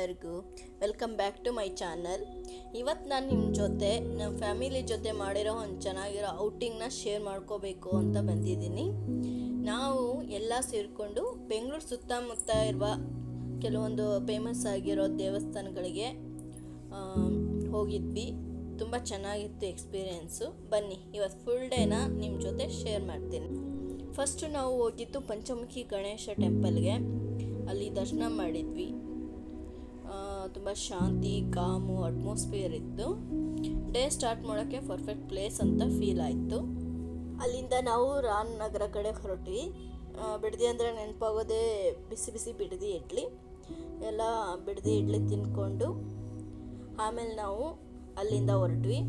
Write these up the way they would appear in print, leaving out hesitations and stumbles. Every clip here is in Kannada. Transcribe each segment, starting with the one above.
ಎಲ್ಲರಿಗೂ welcome back to my channel. ಇವತ್ತು ನಾನು ನಿಮ್ಮ ಜೊತೆ ನಮ್ಮ ಫ್ಯಾಮಿಲಿ ಜೊತೆ ಮಾಡಿರೋ ಒಂದು ಚೆನ್ನಾಗಿರೋ ಔಟಿಂಗ್ನ ಶೇರ್ ಮಾಡ್ಕೋಬೇಕು ಅಂತ ಬಂದಿದ್ದೀನಿ. ನಾವು ಎಲ್ಲ ಸೇರಿಕೊಂಡು ಬೆಂಗಳೂರು ಸುತ್ತಮುತ್ತ ಇರುವ ಕೆಲವೊಂದು ಫೇಮಸ್ ಆಗಿರೋ ದೇವಸ್ಥಾನಗಳಿಗೆ ಹೋಗಿದ್ವಿ. ತುಂಬ ಚೆನ್ನಾಗಿತ್ತು ಎಕ್ಸ್ಪೀರಿಯೆನ್ಸು. ಬನ್ನಿ ಇವತ್ತು ಫುಲ್ ಡೇನ ನಿಮ್ಮ ಜೊತೆ ಶೇರ್ ಮಾಡ್ತೀನಿ. ಫಸ್ಟು ನಾವು ಹೋಗಿದ್ದು ಪಂಚಮುಖಿ ಗಣೇಶ ಟೆಂಪಲ್ಗೆ. ಅಲ್ಲಿ ದರ್ಶನ ಮಾಡಿದ್ವಿ. ತುಂಬ ಶಾಂತಿ, ಕಾಮು ಅಟ್ಮಾಸ್ಫಿಯರ್ ಇತ್ತು. ಡೇ ಸ್ಟಾರ್ಟ್ ಮಾಡೋಕ್ಕೆ ಪರ್ಫೆಕ್ಟ್ ಪ್ಲೇಸ್ ಅಂತ ಫೀಲ್ ಆಯಿತು. ಅಲ್ಲಿಂದ ನಾವು ರಾಮನಗರ ಕಡೆ ಹೊರಟ್ವಿ. ಬಿಡದಿ ಅಂದರೆ ನೆನಪಾಗೋದೇ ಬಿಸಿ ಬಿಸಿ ಬಿಡದಿ ಇಡ್ಲಿ. ಎಲ್ಲ ಬಿಡದಿ ಇಡ್ಲಿ ತಿಂದ್ಕೊಂಡು ಆಮೇಲೆ ನಾವು ಅಲ್ಲಿಂದ ಹೊರಟ್ವಿ.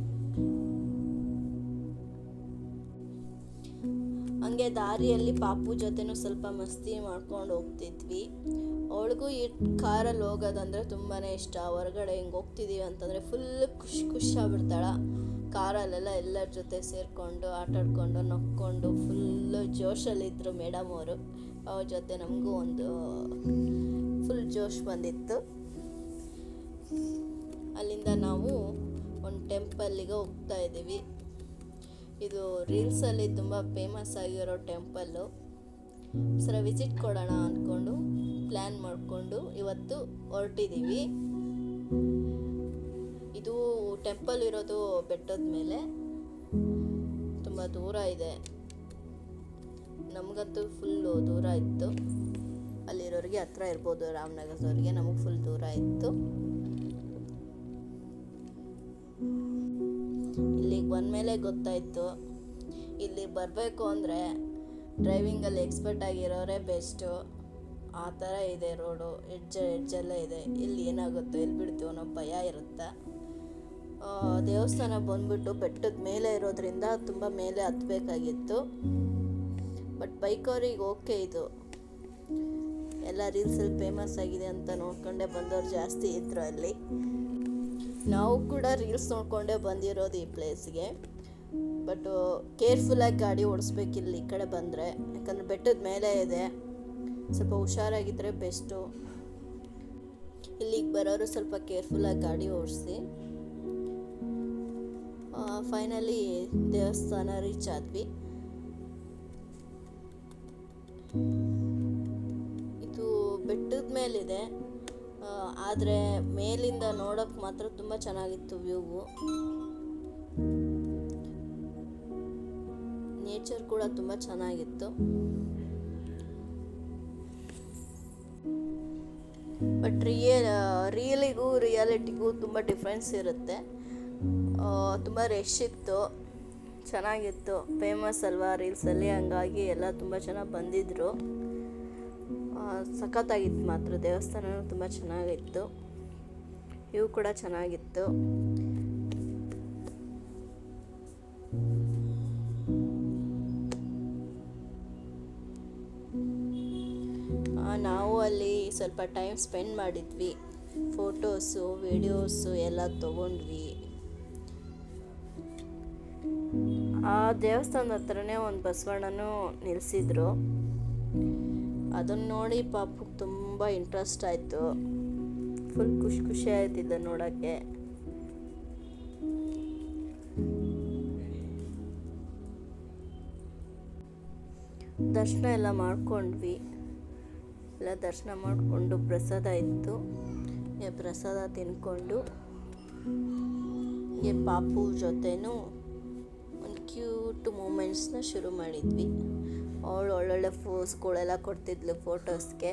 ಹಂಗೆ ದಾರಿಯಲ್ಲಿ ಪಾಪು ಜೊತೆನೂ ಸ್ವಲ್ಪ ಮಸ್ತಿ ಮಾಡ್ಕೊಂಡು ಹೋಗ್ತಿದ್ವಿ. ಅವಳಿಗೂ ಈ ಕಾರಲ್ಲಿ ಹೋಗೋದಂದರೆ ತುಂಬಾ ಇಷ್ಟ. ಹೊರಗಡೆ ಹಿಂಗೆ ಹೋಗ್ತಿದ್ದೀವಿ ಅಂತಂದರೆ ಫುಲ್ ಖುಷಿ ಆಗ್ಬಿಡ್ತಾಳ. ಕಾರಲ್ಲೆಲ್ಲ ಎಲ್ಲರ ಜೊತೆ ಸೇರಿಕೊಂಡು ಆಟಾಡ್ಕೊಂಡು ನಕ್ಕೊಂಡು ಫುಲ್ಲು ಜೋಶಲ್ಲಿದ್ದರು ಮೇಡಮ್ ಅವರು. ಅವ್ರ ಜೊತೆ ನಮಗೂ ಒಂದು ಫುಲ್ ಜೋಶ್ ಬಂದಿತ್ತು. ಅಲ್ಲಿಂದ ನಾವು ಒಂದು ಟೆಂಪಲ್ಲಿಗೆ ಹೋಗ್ತಾ ಇದ್ದೀವಿ. ಇದು ರೀಲ್ಸಲ್ಲಿ ತುಂಬ ಫೇಮಸ್ ಆಗಿರೋ ಟೆಂಪಲ್ಲು. ಸರ ವಿಸಿಟ್ ಕೊಡೋಣ ಅಂದ್ಕೊಂಡು ಪ್ಲ್ಯಾನ್ ಮಾಡಿಕೊಂಡು ಇವತ್ತು ಹೊರಟಿದ್ದೀವಿ. ಇದು ಟೆಂಪಲ್ ಇರೋದು ಬೆಟ್ಟದ ಮೇಲೆ, ತುಂಬ ದೂರ ಇದೆ. ನಮಗಂತೂ ಫುಲ್ಲು ದೂರ ಇತ್ತು. ಅಲ್ಲಿರೋರಿಗೆ ಹತ್ರ ಇರ್ಬೋದು, ರಾಮನಗರದವ್ರಿಗೆ. ನಮಗೆ ಫುಲ್ ದೂರ ಇತ್ತು. ಇಲ್ಲಿಗೆ ಬಂದಮೇಲೆ ಗೊತ್ತಾಯಿತು, ಇಲ್ಲಿ ಬರಬೇಕು ಅಂದರೆ ಡ್ರೈವಿಂಗಲ್ಲಿ ಎಕ್ಸ್ಪರ್ಟ್ ಆಗಿರೋರೇ ಬೆಸ್ಟು. ಆ ಥರ ಇದೆ ರೋಡು, ಎಡ್ಜಲ್ಲೇ ಇದೆ. ಇಲ್ಲಿ ಏನಾಗುತ್ತೋ ಎಲ್ಲಿ ಬಿಡ್ತೀವೋ ಅನ್ನೋ ಭಯ ಇರುತ್ತೆ. ದೇವಸ್ಥಾನ ಬಂದ್ಬಿಟ್ಟು ಬೆಟ್ಟದ ಮೇಲೆ ಇರೋದ್ರಿಂದ ತುಂಬ ಮೇಲೆ ಹತ್ತಬೇಕಾಗಿತ್ತು. But ಬೈಕವ್ರಿಗೆ okay. ಇದು ಎಲ್ಲ ರೀಲ್ಸಲ್ಲಿ ಫೇಮಸ್ ಆಗಿದೆ ಅಂತ ನೋಡ್ಕೊಂಡೇ ಬಂದವ್ರು ಜಾಸ್ತಿ ಇದ್ದರು ಅಲ್ಲಿ. ನಾವು ಕೂಡ ರೀಲ್ಸ್ ನೋಡಿಕೊಂಡೇ ಬಂದಿರೋದು ಈ ಪ್ಲೇಸ್ಗೆ. ಬಟ್ ಕೇರ್ಫುಲ್ಲಾಗಿ ಗಾಡಿ ಓಡಿಸ್ಬೇಕಿಲ್ಲ ಈ ಕಡೆ ಬಂದರೆ, ಯಾಕಂದರೆ ಬೆಟ್ಟದ ಮೇಲೆ ಇದೆ. ಸ್ವಲ್ಪ ಹುಷಾರಾಗಿದ್ದರೆ ಬೆಸ್ಟು. ಇಲ್ಲಿಗೆ ಬರೋರು ಸ್ವಲ್ಪ ಕೇರ್ಫುಲ್ಲಾಗಿ ಗಾಡಿ ಓಡಿಸಿ. ಫೈನಲಿ ದೇವಸ್ಥಾನ ರೀಚ್ ಆದ್ವಿ. ಇದು ಬೆಟ್ಟದ ಮೇಲಿದೆ, ಆದರೆ ಮೇಲಿಂದ ನೋಡೋಕ್ಕೆ ಮಾತ್ರ ತುಂಬ ಚೆನ್ನಾಗಿತ್ತು ವ್ಯೂವು. ನೇಚರ್ ಕೂಡ ತುಂಬ ಚೆನ್ನಾಗಿತ್ತು. ಬಟ್ ರಿಯಲಿಗೂ ರಿಯಾಲಿಟಿಗೂ ತುಂಬ ಡಿಫ್ರೆನ್ಸ್ ಇರುತ್ತೆ. ತುಂಬ ರಶ್ ಇತ್ತು, ಚೆನ್ನಾಗಿತ್ತು. ಫೇಮಸ್ ಅಲ್ವಾ ರೀಲ್ಸಲ್ಲಿ, ಹಂಗಾಗಿ ಎಲ್ಲ ತುಂಬ ಚೆನ್ನಾಗಿ ಬಂದಿದ್ದರು. ಸಖತ್ತಾಗಿತ್ತು ಮಾತ್ರ. ದೇವಸ್ಥಾನ ತುಂಬ ಚೆನ್ನಾಗಿತ್ತು, ವ್ಯೂ ಕೂಡ ಚೆನ್ನಾಗಿತ್ತು. ನಾವು ಅಲ್ಲಿ ಸ್ವಲ್ಪ ಟೈಮ್ ಸ್ಪೆಂಡ್ ಮಾಡಿದ್ವಿ. ಫೋಟೋಸು ವಿಡಿಯೋಸು ಎಲ್ಲ ತೊಗೊಂಡ್ವಿ. ಆ ದೇವಸ್ಥಾನದ ಹತ್ರನೇ ಒಂದು ಬಸವಣ್ಣನೂ ನಿಲ್ಲಿಸಿದ್ರು. ಅದನ್ನು ನೋಡಿ ಪಾಪಕ್ಕೆ ತುಂಬ ಇಂಟ್ರೆಸ್ಟ್ ಆಯಿತು. ಫುಲ್ ಖುಷಿ ಆಯ್ತಿದ್ದ ನೋಡೋಕ್ಕೆ. ದರ್ಶನ ಎಲ್ಲ ಮಾಡ್ಕೊಂಡ್ವಿ. ಎಲ್ಲ ದರ್ಶನ ಮಾಡಿಕೊಂಡು ಪ್ರಸಾದ ಇತ್ತು. ಪ್ರಸಾದ ತಿನ್ಕೊಂಡು ಪಾಪು ಜೊತೆನೂ ಒಂದು ಕ್ಯೂಟ್ ಮೂಮೆಂಟ್ಸ್ನ ಶುರು ಮಾಡಿದ್ವಿ. ಅವಳು ಒಳ್ಳೊಳ್ಳೆ ಫೋಸ್ಗಳೆಲ್ಲ ಕೊಡ್ತಿದ್ಲು ಫೋಟೋಸ್ಗೆ.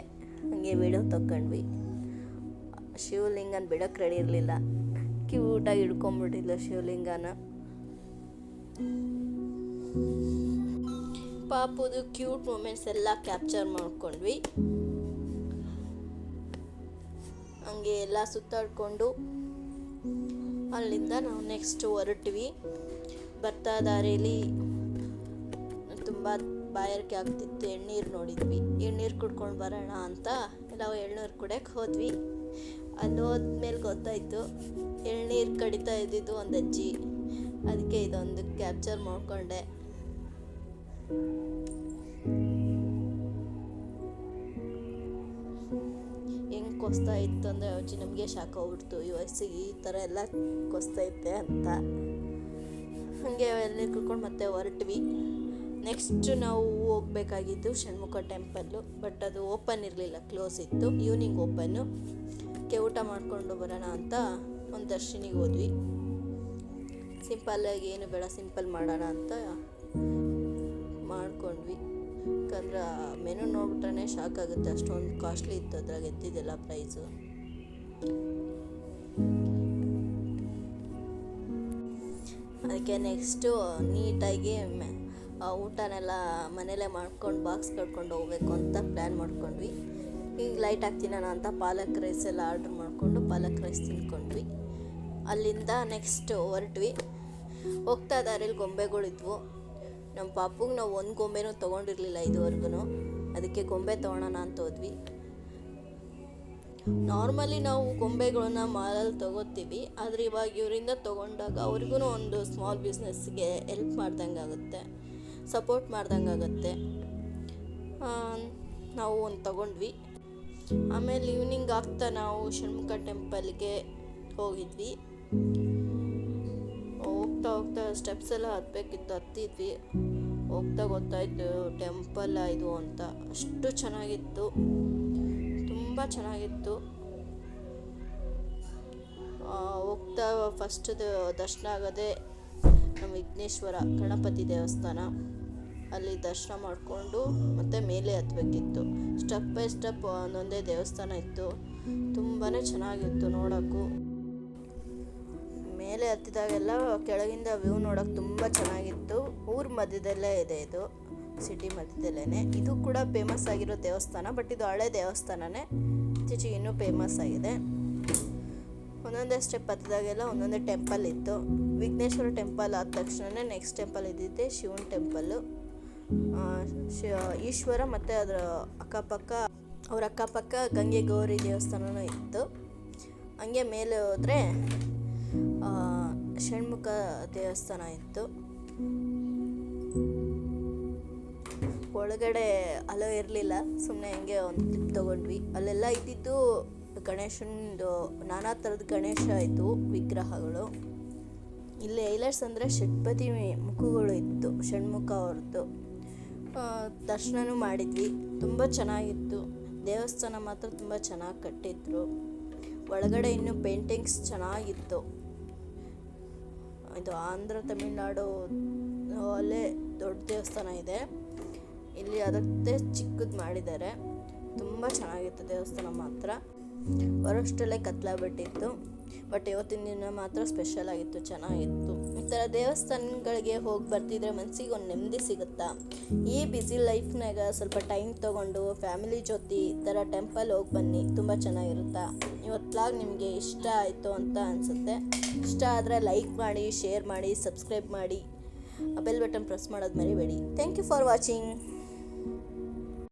ಹಾಗೆ ವಿಡಿಯೋ ತಗೊಂಡ್ವಿ. ಶಿವಲಿಂಗನ ಬಿಡೋಕ್ಕೆ ರೆಡಿ ಇರಲಿಲ್ಲ, ಕ್ಯೂಟಾಗಿ ಹಿಡ್ಕೊಂಬಿಟ್ಟಿದ್ಲು ಶಿವಲಿಂಗನ. ಪಾಪುದು ಕ್ಯೂಟ್ ಮೂಮೆಂಟ್ಸ್ ಎಲ್ಲ ಕ್ಯಾಪ್ಚರ್ ಮಾಡ್ಕೊಂಡ್ವಿ. ಹಂಗೆ ಎಲ್ಲ ಸುತ್ತಾಡಿಕೊಂಡು ಅಲ್ಲಿಂದ ನಾವು ನೆಕ್ಸ್ಟ್ ಹೊರಟ್ವಿ. ಬರ್ತಾ ದಾರಿಯಲ್ಲಿ ತುಂಬ ಬಾಯಾರಿಕೆ ಆಗ್ತಿತ್ತು. ಎಳ್ನೀರು ನೋಡಿದ್ವಿ. ಎಳ್ನೀರು ಕುಡ್ಕೊಂಡು ಬರೋಣ ಅಂತ ನಾವು ಎಳ್ನೀರು ಕುಡಿಯೋಕ್ಕೆ ಹೋದ್ವಿ. ಅಲ್ಲಿ ಹೋದ್ಮೇಲೆ ಗೊತ್ತಾಯಿತು ಎಳ್ನೀರು ಕಡಿತಾ ಇದ್ದಿದ್ದು ಒಂದು ಅಜ್ಜಿ. ಅದಕ್ಕೆ ಇದೊಂದು ಕ್ಯಾಪ್ಚರ್ ಮಾಡ್ಕೊಂಡೆ. ಹೆಂಗೆ ಕೊಸ್ತಾ ಇತ್ತು ಅಂದರೆ ಅಜ್ಜಿ ನಮಗೆ ಶಾಕ್ ಹೋಗ್ಬಿಡ್ತು, ಈ ವಯಸ್ಸಿಗೆ ಈ ಥರ ಎಲ್ಲ ಕೊಸ್ತೈತೆ ಅಂತ. ಹಾಗೆ ಅಲ್ಲಿ ಕುತ್ಕೊಂಡು ಮತ್ತೆ ಹೊರಟ್ವಿ. ನೆಕ್ಸ್ಟ್ ನಾವು ಹೋಗ್ಬೇಕಾಗಿದ್ದು ಷಣ್ಮುಖ ಟೆಂಪಲ್ಲು, ಬಟ್ ಅದು ಓಪನ್ ಇರಲಿಲ್ಲ, ಕ್ಲೋಸ್ ಇತ್ತು. Evening open. ಊಟ ಮಾಡಿಕೊಂಡು ಬರೋಣ ಅಂತ ಒಂದು ದರ್ಶನಿಗೆ ಹೋದ್ವಿ. ಸಿಂಪಲ್ಲಾಗಿ ಏನು ಬೇಡ, ಸಿಂಪಲ್ ಮಾಡೋಣ ಅಂತ ಮಾಡ್ಕೊಂಡ್ವಿ. ಯಾಕಂದ್ರೆ ಮೆನು ನೋಡ್ಬಿಟ್ರೆ ಶಾಕ್ ಆಗುತ್ತೆ, ಅಷ್ಟೊಂದು ಕಾಸ್ಟ್ಲಿ ಇತ್ತು ಅದ್ರಾಗ ಎತ್ತಿದ್ದೆಲ್ಲ ಪ್ರೈಸು. ಅದಕ್ಕೆ ನೆಕ್ಸ್ಟು ನೀಟಾಗಿ ಊಟನೆಲ್ಲ ಮನೇಲೇ ಮಾಡ್ಕೊಂಡು ಬಾಕ್ಸ್ ಕಟ್ಕೊಂಡು ಹೋಗ್ಬೇಕು ಅಂತ ಪ್ಲ್ಯಾನ್ ಮಾಡ್ಕೊಂಡ್ವಿ. ಈಗ ಲೈಟ್ ಹಾಕ್ತೀನಣ ಅಂತ ಪಾಲಕ್ ರೈಸ್ ಎಲ್ಲ ಆರ್ಡ್ರ್ ಮಾಡಿಕೊಂಡು ಪಾಲಕ್ ರೈಸ್ ತಿನ್ಕೊಂಡ್ವಿ. ಅಲ್ಲಿಂದ ನೆಕ್ಸ್ಟ್ ಹೊರಟ್ವಿ. ಹೋಗ್ತಾ ದಾರಿಯಲ್ಲಿ ಗೊಂಬೆಗಳಿದ್ವು. ನಮ್ಮ ಪಾಪುಗೆ ನಾವು ಒಂದು ಗೊಂಬೆನೂ ತೊಗೊಂಡಿರಲಿಲ್ಲ ಇದುವರೆಗೂ, ಅದಕ್ಕೆ ಗೊಂಬೆ ತೊಗೊಳೋಣ ಅಂತ ಹೋದ್ವಿ. ನಾರ್ಮಲಿ ನಾವು ಗೊಂಬೆಗಳನ್ನ ಮಾಲಲ್ಲಿ ತೊಗೋತೀವಿ, ಆದರೆ ಇವಾಗ ಇವರಿಂದ ತೊಗೊಂಡಾಗ ಅವ್ರಿಗೂ ಒಂದು ಸ್ಮಾಲ್ ಬಿಸ್ನೆಸ್ಗೆ ಹೆಲ್ಪ್ ಮಾಡ್ದಂಗೆ ಆಗುತ್ತೆ, ಸಪೋರ್ಟ್ ಮಾಡ್ದಂಗೆ ಆಗುತ್ತೆ. ನಾವು ಒಂದು ತೊಗೊಂಡ್ವಿ. ಆಮೇಲೆ ಈವ್ನಿಂಗ್ ಆಗ್ತಾ ನಾವು ಷಣ್ಮುಖ ಟೆಂಪಲ್ಗೆ ಹೋಗಿದ್ವಿ. ಹೋಗ್ತಾ ಹೋಗ್ತಾ ಸ್ಟೆಪ್ಸ್ ಎಲ್ಲ ಹತ್ತಬೇಕಿತ್ತು, ಹತ್ತಿದ್ವಿ. ಹೋಗ್ತಾ ಗೊತ್ತಾಯಿತು ಟೆಂಪಲ್ ಇದು ಅಂತ. ಅಷ್ಟು ಚೆನ್ನಾಗಿತ್ತು, ತುಂಬ ಚೆನ್ನಾಗಿತ್ತು. ಹೋಗ್ತಾ ಫಸ್ಟ್ ದರ್ಶನ ಆಗೋದೇ ನಮ್ಮ ವಿಘ್ನೇಶ್ವರ ಗಣಪತಿ ದೇವಸ್ಥಾನ. ಅಲ್ಲಿ ದರ್ಶನ ಮಾಡಿಕೊಂಡು ಮತ್ತೆ ಮೇಲೆ ಹತ್ತಬೇಕಿತ್ತು. ಸ್ಟೆಪ್ ಬೈ ಸ್ಟೆಪ್ ಒಂದೊಂದೇ ದೇವಸ್ಥಾನ ಇತ್ತು, ತುಂಬಾ ಚೆನ್ನಾಗಿತ್ತು ನೋಡೋಕ್ಕೂ. ಮೇಲೆ ಹತ್ತಿದಾಗೆಲ್ಲ ಕೆಳಗಿಂದ ವ್ಯೂ ನೋಡೋಕೆ ತುಂಬ ಚೆನ್ನಾಗಿತ್ತು. ಊರ ಮಧ್ಯದಲ್ಲೇ ಇದೆ, ಇದು ಸಿಟಿ ಮಧ್ಯದಲ್ಲೇ. ಇದು ಕೂಡ ಫೇಮಸ್ ಆಗಿರೋ ದೇವಸ್ಥಾನ, ಬಟ್ ಇದು ಹಳೆ ದೇವಸ್ಥಾನನೇ, ಇತ್ತೀಚೆಗೆ ಇನ್ನೂ ಫೇಮಸ್ ಆಗಿದೆ. ಒಂದೊಂದೇ ಸ್ಟೆಪ್ ಹತ್ತಿದಾಗೆಲ್ಲ ಒಂದೊಂದೇ ಟೆಂಪಲ್ ಇತ್ತು. ವಿಘ್ನೇಶ್ವರ ಟೆಂಪಲ್ ಆದ ತಕ್ಷಣವೇ ನೆಕ್ಸ್ಟ್ ಟೆಂಪಲ್ ಇದ್ದಿದ್ದೆ ಶಿವನ ಟೆಂಪಲ್ಲು. ಈಶ್ವರ ಮತ್ತು ಅದರ ಅಕ್ಕಪಕ್ಕ ಗಂಗೆ ಗೌರಿ ದೇವಸ್ಥಾನವೂ ಇತ್ತು. ಹಂಗೆ ಮೇಲೆ ಹೋದರೆ ಷಣ್ಮುಖ ದೇವಸ್ಥಾನ ಇತ್ತು. ಒಳಗಡೆ ಅಲೋ ಇರಲಿಲ್ಲ, ಸುಮ್ಮನೆ ಹಂಗೆ ಒಂದು ಕ್ಲಿಪ್ ತೊಗೊಂಡ್ವಿ. ಅಲ್ಲೆಲ್ಲ ಇದ್ದಿದ್ದು ಗಣೇಶನದು ನಾನಾ ಥರದ ಗಣೇಶ ಇತ್ತು ವಿಗ್ರಹಗಳು. ಇಲ್ಲಿ ಹೈಲೈಟ್ಸ್ ಅಂದರೆ ಷಟ್ಪದಿ ಮುಖಗಳು ಇತ್ತು, ಷಣ್ಮುಖ ಅವ್ರದ್ದು. ದರ್ಶನನೂ ಮಾಡಿದ್ವಿ, ತುಂಬ ಚೆನ್ನಾಗಿತ್ತು. ದೇವಸ್ಥಾನ ಮಾತ್ರ ತುಂಬ ಚೆನ್ನಾಗಿ ಕಟ್ಟಿದ್ರು. ಒಳಗಡೆ ಇನ್ನೂ ಪೇಂಟಿಂಗ್ಸ್ ಚೆನ್ನಾಗಿತ್ತು. ಇದು ಆಂಧ್ರ ತಮಿಳ್ನಾಡು ಅಲ್ಲೇ ದೊಡ್ಡ ದೇವಸ್ಥಾನ ಇದೆ, ಇಲ್ಲಿ ಅದಕ್ಕೆ ಚಿಕ್ಕದು ಮಾಡಿದ್ದಾರೆ. ತುಂಬ ಚೆನ್ನಾಗಿತ್ತು ದೇವಸ್ಥಾನ ಮಾತ್ರ. ಬರೋಷ್ಟರಲ್ಲೇ ಕತ್ಲಾಗ್ಬಿಟ್ಟಿತ್ತು, ಬಟ್ ಇವತ್ತಿನ ದಿನ ಮಾತ್ರ ಸ್ಪೆಷಲ್ ಆಗಿತ್ತು, ಚೆನ್ನಾಗಿತ್ತು. ಈ ಥರ ದೇವಸ್ಥಾನಗಳಿಗೆ ಹೋಗಿ ಬರ್ತಿದ್ರೆ ಮನಸ್ಸಿಗೆ ಒಂದು ನೆಮ್ಮದಿ ಸಿಗುತ್ತಾ. ಈ ಬ್ಯುಸಿ ಲೈಫ್ನಾಗ ಸ್ವಲ್ಪ ಟೈಮ್ ತೊಗೊಂಡು ಫ್ಯಾಮಿಲಿ ಜೊತೆ ಈ ಥರ ಟೆಂಪಲ್ ಹೋಗಿ ಬನ್ನಿ, ತುಂಬ ಚೆನ್ನಾಗಿರುತ್ತಾ. ಇವತ್ತಾಗ ನಿಮಗೆ ಇಷ್ಟ ಆಯಿತು ಅಂತ ಅನಿಸುತ್ತೆ. ಇಷ್ಟ ಆದರೆ ಲೈಕ್ ಮಾಡಿ, ಶೇರ್ ಮಾಡಿ, ಸಬ್ಸ್ಕ್ರೈಬ್ ಮಾಡಿ, ಬೆಲ್ ಬಟನ್ ಪ್ರೆಸ್ ಮಾಡೋದು ಮರಿಬೇಡಿ. Thank you for watching.